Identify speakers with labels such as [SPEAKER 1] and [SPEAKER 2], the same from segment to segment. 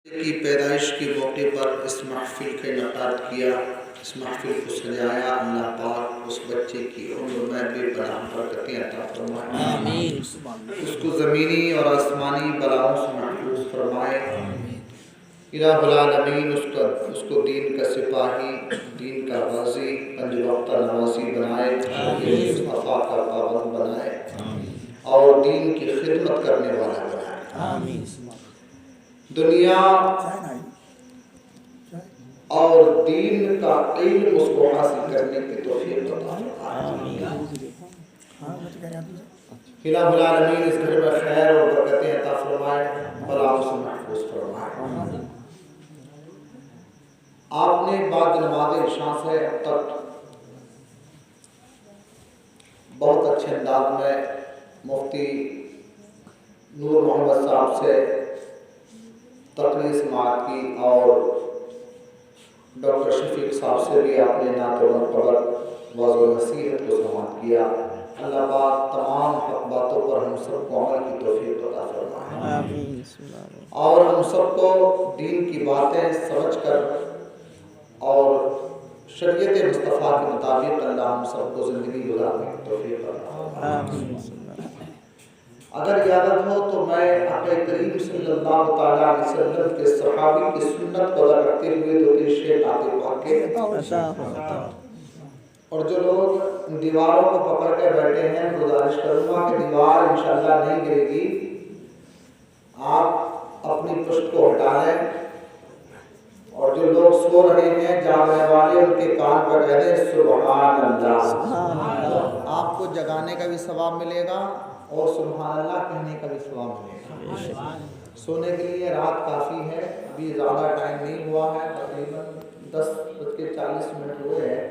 [SPEAKER 1] کی پیدائش کے موقع پر اس محفل کا انعقاد کیا، اس محفل کو سجایا۔ اللہ پاک اس بچے کی عمر میں بے پناہ برکتیں عطا فرمائے، آمین۔ اس کو زمینی اور آسمانی بلاؤں سے محفوظ فرمائے، الہ العالمین۔ اس کو دین کا سپاہی، دین کا غازی، پنج وقتہ نمازی بنائے، مصطفیٰ کا پابند بنائے اور دین کی خدمت کرنے والا بنائے، آمین۔ دنیا اور دین کا علم اس کو حاصل کرنے کی توفیق عطا فرمائے، الہ العالمین۔ اس گھر میں خیر اور برکتیں عطا فرمائے، بلاؤں سے محفوظ فرمائے۔ آپ نے بعد نماز عشاء سے اب تک بہت اچھے انداز میں مفتی نور محمد صاحب سے تقریر سماعت کی اور ڈاکٹر شفیق صاحب سے بھی آپ نے نعت و منقبت وعظ و نصیحت کو سماعت کیا۔ اللہ پاک تمام حق باتوں پر ہم سب کو عمل کی توفیق عطا فرمائے، آمین۔ اور ہم سب کو دین کی باتیں سمجھ کر اور شریعت مصطفیٰ کے مطابق اللہ ہم سب کو زندگی گزارنے کی توفیق عطا فرمائے، آمین۔ اگر اجازت ہو تو میں آقا کریم صلی اللہ تعالیٰ علیہ وسلم کے صحابی کی سنت کو ادا کرتے ہوئے دو تین شعر نعت پاک کے، اور جو لوگ دیواروں کو پکڑ کے بیٹھے ہیں گزارش کروں گا کہ دیوار انشاءاللہ نہیں گرے گی، آپ اپنی پشت کو ہٹا لیں، اور جو لوگ سو رہے ہیں جاگنے والے ان کے کان پر کہہ دیں سبحان اللہ۔ آپ کو جگانے کا بھی ثواب ملے گا اور سبحان اللہ کہنے کا بھی ثواب ملے گا۔ سونے کے لیے رات کافی ہے، ابھی زیادہ ٹائم نہیں ہوا ہے، تقریباً 10:40 ہوئے ہیں،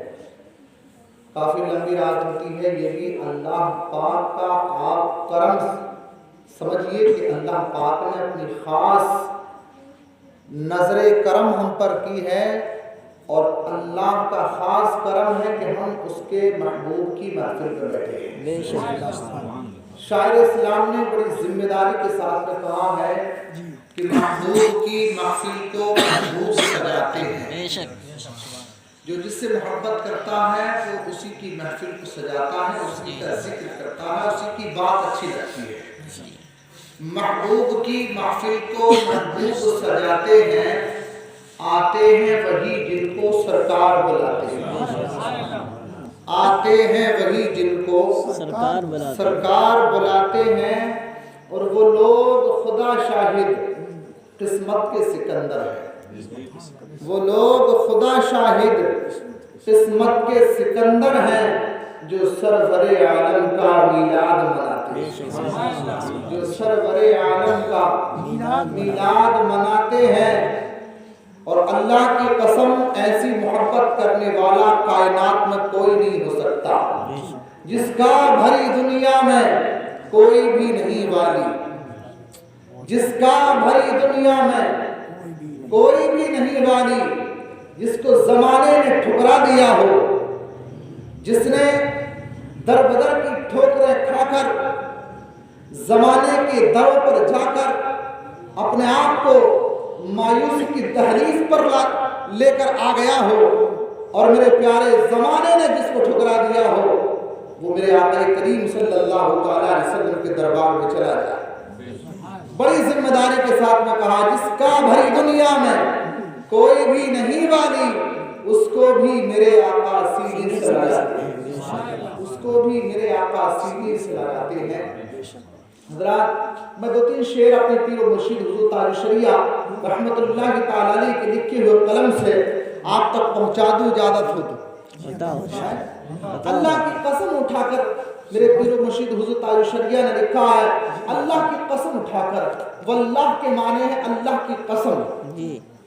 [SPEAKER 1] کافی لمبی رات ہوتی ہے۔ یہ بھی اللہ پاک کا آپ کرم سمجھیے کہ اللہ پاک نے اپنی خاص نظر کرم ہم پر کی ہے، اور اللہ کا خاص کرم ہے کہ ہم اس کے محبوب کی محفل پر بیٹھے ہیں۔ شاعر اسلام نے بڑی ذمہ داری کے ساتھ میں کہا ہے کہ محبوب کی محفل کو محبوب سجاتے ہیں، جو جس سے محبت کرتا ہے وہ اسی کی محفل کو سجاتا ہے، اسی کا ذکر کرتا ہے، اسی کی بات اچھی لگتی ہے۔ محبوب کی محفل کو محبوب سجاتے ہیں، آتے ہیں وہی جن کو سرکار بلاتے ہیں، آتے ہیں وہی جن کو سرکار بلاتے ہیں، اور وہ لوگ خدا شاہد قسمت کے سکندر ہیں، وہ لوگ خدا شاہد قسمت کے سکندر ہیں، جو سرور عالم کا میلاد مناتے ہیں، جو سرور عالم کا میلاد مناتے ہیں۔ اور اللہ کی قسم ایسی محبت کرنے والا کائنات میں کوئی نہیں ہو سکتا، جس کا بھری دنیا میں کوئی بھی نہیں والی، جس کا بھری دنیا میں کوئی بھی نہیں والی، جس کو زمانے نے ٹھکرا دیا ہو، جس نے در بدر کی ٹھوکریں کھا کر زمانے کے دروں پر جا کر اپنے آپ کو مایوسی کی دہلیز پر لے کر آ گیا ہو، اور میرے پیارے زمانے نے جس کو ٹھکرا دیا ہو، وہ میرے آقا کریم صلی اللہ تعالیٰ علیہ وسلم کے دربار میں چلا جائے۔ بڑی ذمہ داری کے ساتھ میں کہا، جس کا بھری دنیا میں کوئی بھی نہیں والی، اس کو بھی میرے آقا سیدھی سے لگاتے ہیں، اس کو بھی میرے آقا سیدھی سے لگاتے ہیں۔ حضرات، میں دو تین شعر اپنے پیر و مرشد حضور تاج الشریعہ رحمت اللہ تعالی علیہ کے لکھے ہوئے قلم سے آپ تک پہنچا دوں، اجازت ہو تو۔ اللہ کی قسم اٹھا کر میرے پیر و مرشد حضور تاج الشریعہ نے لکھا ہے، اللہ کی قسم اٹھا کر، واللہ کے معنی ہے اللہ کی قسم،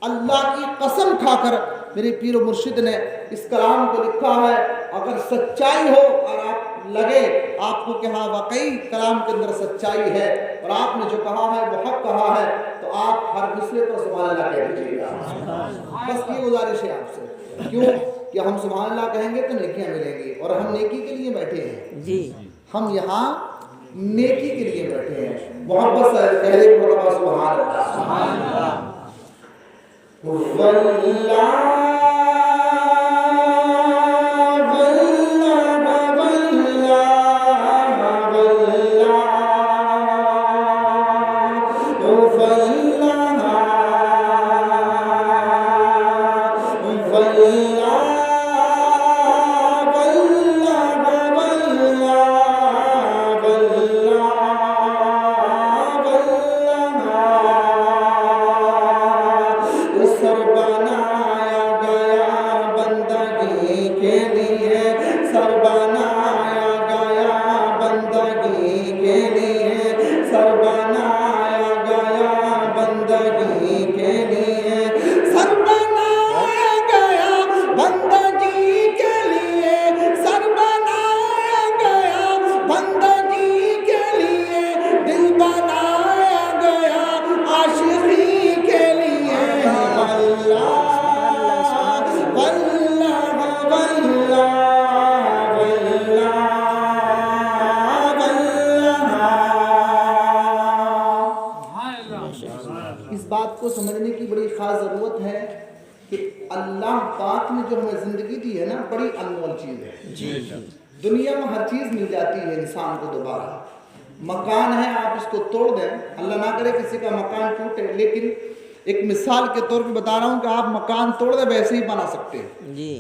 [SPEAKER 1] اللہ کی قسم کھا کر میرے پیر و مرشد نے اس کلام کو لکھا ہے۔ اگر سچائی ہو اور آپ لگے آپ کو کہ ہاں واقعی کلام کے اندر سچائی ہے اور آپ نے جو کہا ہے وہ حق کہا ہے، تو آپ ہر دوسرے پر سبحان اللہ کہہ دیجیے گا۔ بس یہ گزارش ہے آپ سے، کیوں کہ ہم سبحان اللہ کہیں گے تو نیکیاں ملیں گی، اور ہم نیکی کے لیے بیٹھے ہیں، ہم یہاں نیکی کے لیے بیٹھے ہیں۔ محبت سے کہہ دے سبحان اللہ۔ اس بات کو سمجھنے کی بڑی خاص ضرورت ہے کہ اللہ پاک نے جو ہمیں زندگی دی ہے نا، بڑی انمول چیز ہے۔ دنیا میں ہر چیز مل جاتی ہے انسان کو دوبارہ، مکان ہے آپ اس کو توڑ دیں، اللہ نہ کرے کسی کا مکان ٹوٹے، لیکن ایک مثال کے طور پہ بتا رہا ہوں کہ آپ مکان توڑ دیں ویسے ہی بنا سکتے ہیں جی۔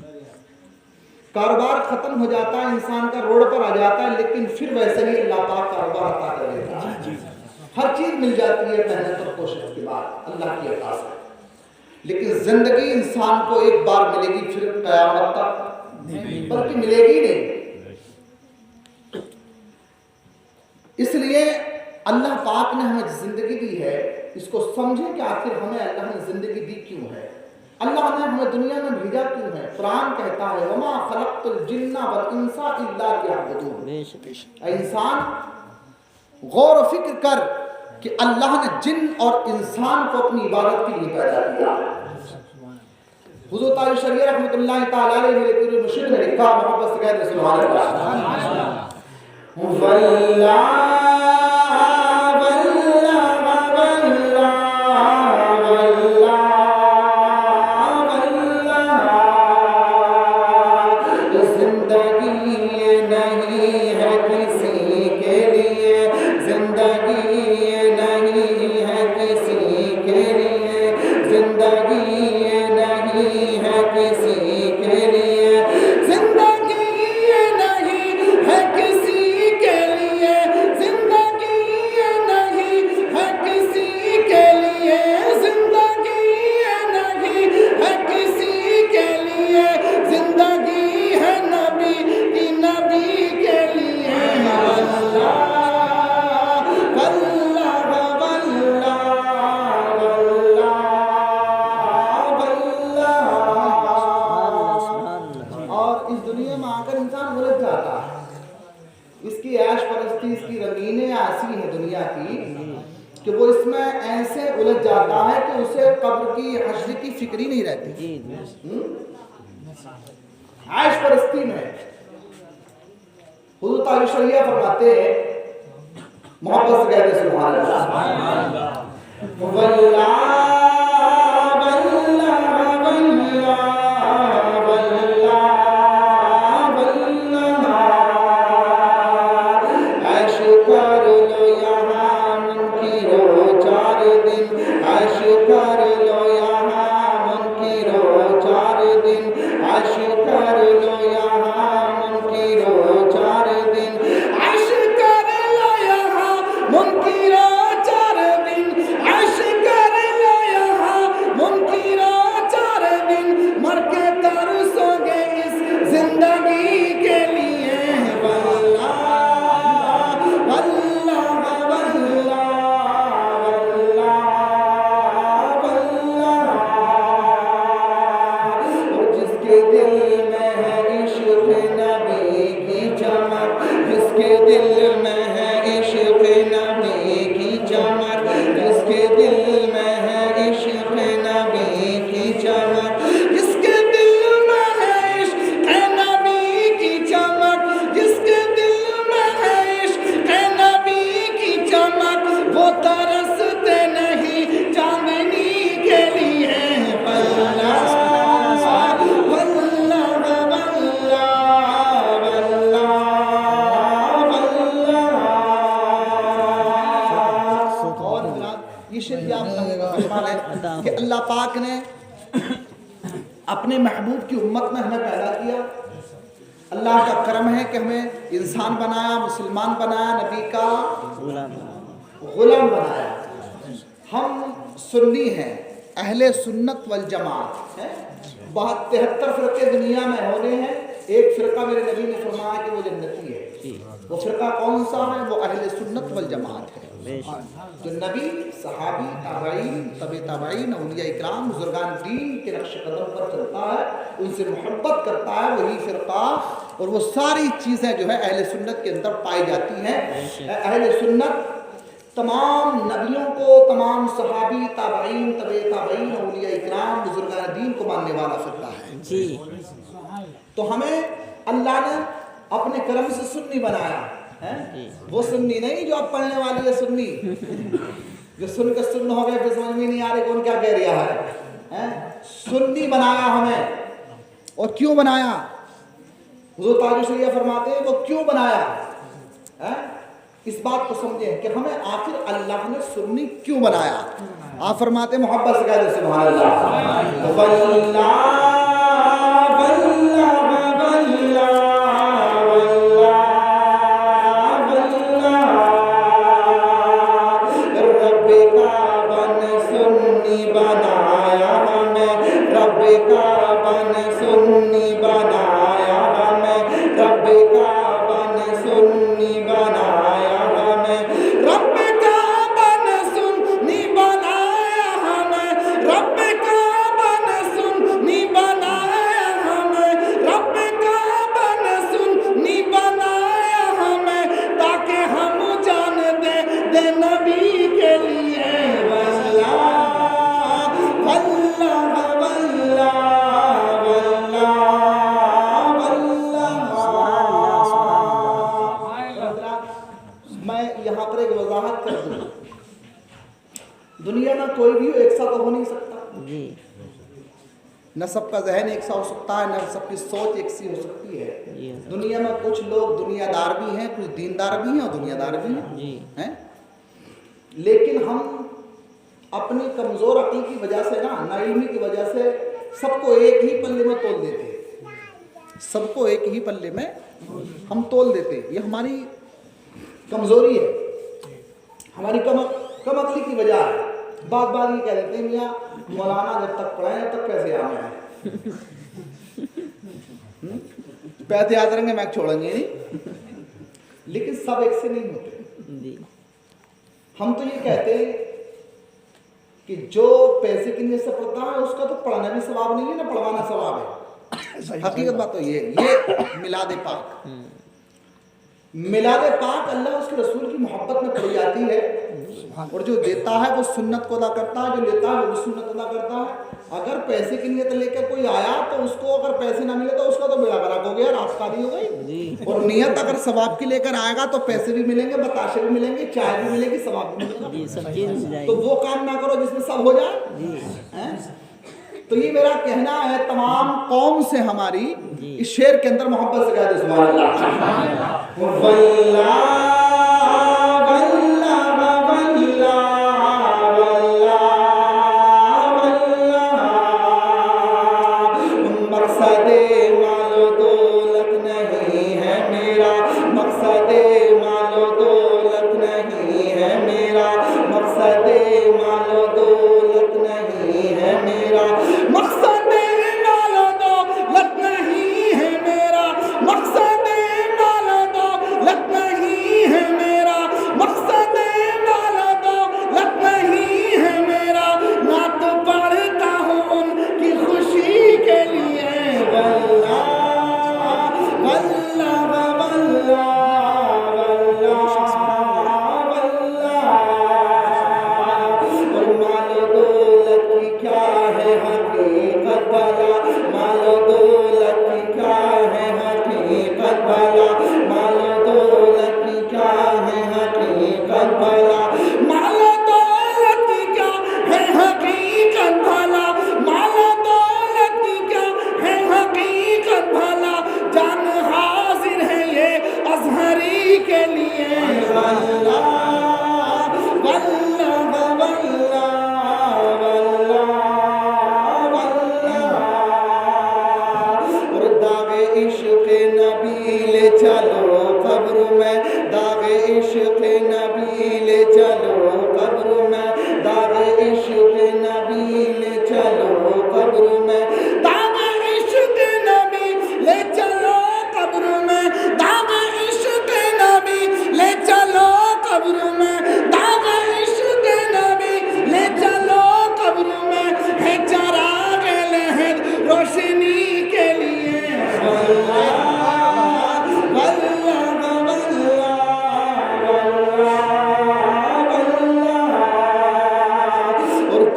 [SPEAKER 1] کاروبار ختم ہو جاتا ہے، انسان کا روڈ پر آ جاتا ہے، لیکن پھر ویسے ہی اللہ پاک کاروبار عطا کر دیتا ہے۔ ہر چیز مل جاتی ہے محنت اور کوشش کے بعد، اللہ کی عطا سے۔ لیکن زندگی انسان کو ایک بار ملے گی، پھر قیامت تک بلکہ ملے گی نہیں۔ اس لیے اللہ پاک نے ہمیں زندگی دی ہے، اس کو سمجھیں کہ آخر ہمیں اللہ نے زندگی دی کیوں ہے، اللہ نے ہمیں دنیا میں بھیجا کیوں ہے۔ قرآن کہتا ہے وَمَا خَلَقْتُ الْجِنَّ وَالْإِنسَ إِلَّا لِيَعْبُدُونِ۔ اے انسان غور و فکر کر کہ اللہ نے جن اور انسان کو اپنی عبادت کے لیے پیدا کیا۔ حضور تاج شریعہ رحمۃ اللہ تعالی علیہ میرے پیر مرشد نے لکھا، محبت سے کہتے ہیں سبحان اللہ۔ کہ وہ اس میں ایسے الجھ جاتا ہے کہ اسے قبر کی حشر کی فکر ہی نہیں رہتی۔ عیش پرستی میں حضور تعالی شریعہ فرماتے ہیں، محبت سے کہتے ہیں سبحان اللہ۔ کہ اللہ پاک نے اپنے محبوب کی امت میں ہمیں پیدا کیا. اللہ کا کرم ہے کہ ہمیں انسان بنایا, مسلمان بنایا, نبی کا غلام بنایا. ہم سنی ہیں, اہل سنت والجماعت ہیں. 73 فرقے دنیا میں ہونے ہیں, ایک فرقہ میرے نبی نے فرمایا کہ وہ جنتی ہے. وہ فرقہ کون سا ہے؟ وہ اہل سنت والجماعت ہے, جو نبی, صحابی, تابعین, تبع تابعین, اولیاء اکرام, بزرگان دین کے نقش قدم پر چلتا ہے, ان سے محبت کرتا ہے, وہی فرقہ اور وہ ساری چیزیں جو ہے اہل سنت کے اندر پائی جاتی ہیں. اہل سنت تمام نبیوں کو, تمام صحابی, تابعین, تبع تابعین, اولیاء اکرام, بزرگان دین کو ماننے والا فرقہ ہے. تو ہمیں اللہ نے اپنے کرم سے سنی بنایا ہے. وہ سنی نہیں جو اب پڑھنے والی ہے سنی, جو سن کے سن ہو گئے پھر سمجھ میں نہیں آ رہی کون کیا کہہ رہا ہے. سنی بنایا ہمیں. اور کیوں بنایا؟ حضور تاج الشریعہ فرماتے ہیں وہ کیوں بنایا, اس بات کو سمجھیں کہ ہمیں آخر اللہ نے سنی کیوں بنایا. آپ فرماتے ہیں محبت سے کہہ دیں سبحان اللہ. واللہ دنیا میں کوئی بھی ایک سا تو ہو نہیں سکتا. نہ سب کا ذہن ایک سا ہو سکتا ہے, نہ سب کی سوچ ایک سی ہو سکتی ہے. دنیا میں کچھ لوگ دنیا دار بھی ہیں, کچھ دیندار بھی ہیں اور دنیا دار بھی ہیں. لیکن ہم اپنی کمزور عقل کی وجہ سے نا علمی کی وجہ سے سب کو ایک ہی پلے میں تول دیتے ہیں. سب کو ایک ہی پلے میں ہم تول دیتے ہیں. یہ ہماری کمزوری ہے, ہماری کم عقلی کی وجہ ہے. بات یہ کہہ دیتے ہیں میاں مولانا جب تک پڑھائیں جب تک پیسے آ رہے ہیں, پیسے آ جائیں گے میں چھوڑیں گے نہیں. لیکن سب ایک سے نہیں ہوتے. ہم تو یہ کہتے ہیں کہ جو پیسے کی نیت سے پڑھتا ہے اس کا تو پڑھنا بھی ثواب نہیں ہے, نہ پڑھوانا ثواب ہے. حقیقت بات تو یہ میلاد پاک, میلاد پاک اللہ اس کے رسول کی محبت میں پڑھی جاتی ہے. اور جو دیتا ہے وہ سنت کو ادا کرتا ہے, جو لیتا ہے وہ سنت ادا کرتا ہے. اگر پیسے کی نیت لے کے کوئی آیا تو اس کو اگر پیسے نہ ملے تو اس کا تو بیڑا غرق ہو گیا, رات کاری ہو گئی. اور نیت اگر ثواب کی لے کر آئے گا تو پیسے بھی ملیں گے, بتاشے بھی ملیں گے, چائے بھی ملے گی, ثواب بھی ملے گا. تو وہ کام نہ کرو جس میں سب ہو جائے. تو یہ میرا کہنا ہے تمام قوم سے ہماری, اس شعر کے اندر محبت سے کہہ دے سبحان اللہ. واللہ واللہ چلو قبر میں داغ عشق نبی لے چلو قبر میں داغ عشق نبی لے چلو قبر میں داغ عشق نبی لے چلو قبر میں ہے چراغ لہد روشنی کے لیے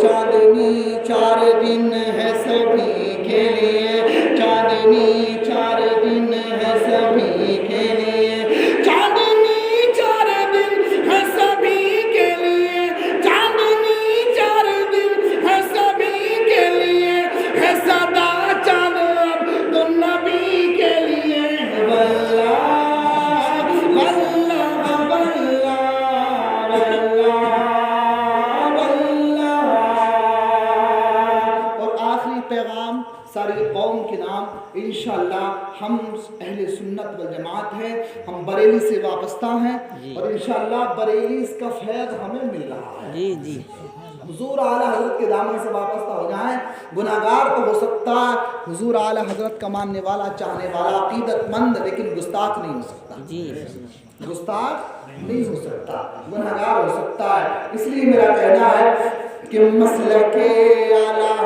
[SPEAKER 1] چاندنی 4 دن ہے سبھی کے لیے چاندنی 4 دن ہے سبھی کے لیے چاندنی 4 دن ہے سبھی کے لیے چاندنی 4 دن ہے سبھی کے لیے ہے سدا چاند عبد النبی کے لیے واللہ واللہ واللہ پیغام ساری قوم کے نام انشاءاللہ ہم اہل سنت والجماعت ہیں ہم بریلی سے وابستہ ہیں اور انشاءاللہ بریلی اس کا فیض ہمیں مل رہا ہے
[SPEAKER 2] جی
[SPEAKER 1] حضور اعلیٰ حضرت کے دامن سے وابستہ ہو جائیں گناہگار تو ہو سکتا ہے حضور اعلیٰ حضرت کا ماننے والا چاہنے والا عقیدت مند لیکن گستاخ نہیں ہو سکتا گستاخ نہیں ہو سکتا گناہگار ہو سکتا ہے اس لیے میرا کہنا ہے کہ مسلک اعلیٰ